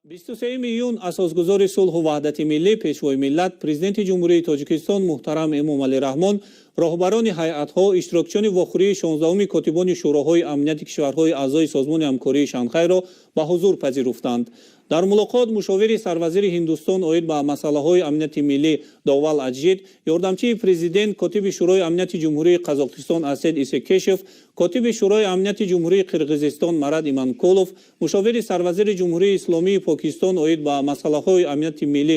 23 июн асосгузори сулҳу ваҳдати миллӣ пешвои миллат президенти ҷумҳурии тоҷикистон муҳтарам Эмомалӣ Раҳмон роҳбарони ҳайатҳо иштирокчиёни вохӯрии 16-уми котибони шӯроҳои амнияти кишварҳои аъзои созмони ҳамкории Шанхайро ба ҳузур пазируфтанд. дар мулоқот мушовири сарвазири Ҳиндустон оид ба масъалаҳои амнияти миллӣ Довал Аҷид, ёрдамчии президент котиби шӯрои амнияти ҷумҳурии Қазоқистон Асед Исекешев, котиби шӯрои амнияти ҷумҳурии Қирғизистон Марад Иманқулов, мушовири сарвазири ҷумҳурии исломии Покистон оид ба масъалаҳои амнияти миллӣ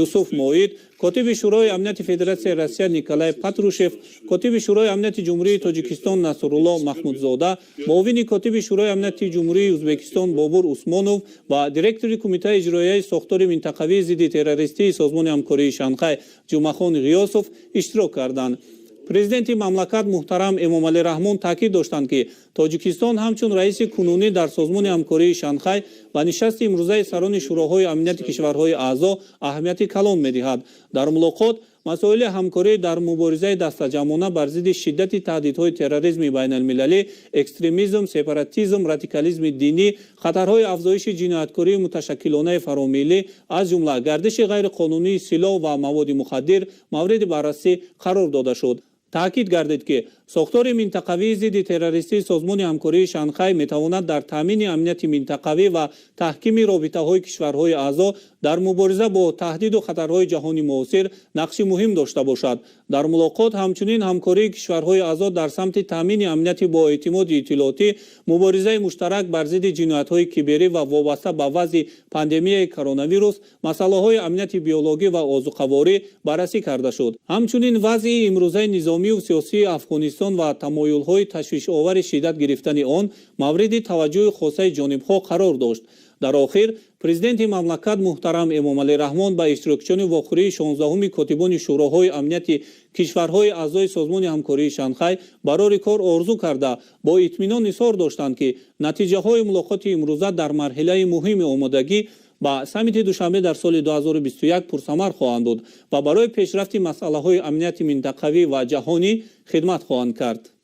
Юсуф Моид, котиби шӯрои амнияти Федератсияи Россия Николай Патрушев, котиби шӯрои амнияти ҷумҳурии Тоҷикистон Насрулло Маҳмудзода, муовини котиби шӯрои амнияти ҷумҳурии Ӯзбекистон Бобур Усмонов ва директори кумитаи иҷроияи сохтори минтақавии зидди террористии созмони ҳамкории Шанхай Ҷумъахон Ғиёсов иштирок карданд. Президенти мамлакат муҳтарам Эмомалӣ Раҳмон таъкид доштанд, ки Тоҷикистон ҳамчун раиси кунунӣ дар созмони ҳамкории Шанхай ва нишасти имрӯзаи сарони шӯроҳои амнияти кишварҳои аъзо аҳамияти калон медиҳад. дар мулоқот масоили ҳамкорӣ дар муборизаи дастаҷамона бар зидди шиддати таҳдидҳои терроризми байналмилалӣ, экстремизм, сепаратизм, радикализми динӣ, хатарҳои афзоиши ҷинояткории муташаккилонаи фаромиллӣ, аз ҷумла гардиши ғайриқонунии силоҳ ва маводи мухаддир мавриди баррасӣ қарор дода шуд. таъкид гардид, ки сохтори минтақавии зидди террористии созмони ҳамкории Шанхай метавонад дар таъмини амнияти минтақавӣ ва таҳкими робитаҳои кишварҳои аъзо дар мубориза бо таҳдиду хатарҳои ҷаҳони муосир нақши муҳим дошта бошад. дар мулоқот ҳамчунин ҳамкории кишварҳои аъзо дар самти таъмини амнияти боэътимоди иттилоотӣ, муборизаи муштарак бар зидди ҷиноятҳои киберӣ ва вобаста ба вазъи пандемияи коронавирус, масъалаҳои амнияти биологӣ ва озуқаворӣ баррасӣ карда шуд. ҳамчунин вазъи имрӯзаи низомию сиёсии Афғонистон ва тамоюлҳои ташвишовари шиддат гирифтани он мавриди таваҷҷӯҳи хосаи ҷонибҳо қарор дошт. дар охир президенти мамлакат муҳтарам Эмомалӣ Раҳмон ба иштирокчиёни вохӯрии 16-уми котибони шӯроҳои амнияти кишварҳои аъзои созмони ҳамкории Шанхай барори кор орзу карда бо итминон изҳор доштанд, ки натиҷаҳои мулоқоти имрӯза дар марҳилаи муҳими омодагӣ ба саммити душанбе дар соли 2021 пурсамар хоҳанд буд ва барои пешрафти масъалаҳои амнияти минтақавӣ ва ҷаҳонӣ хидмат хоҳанд кард.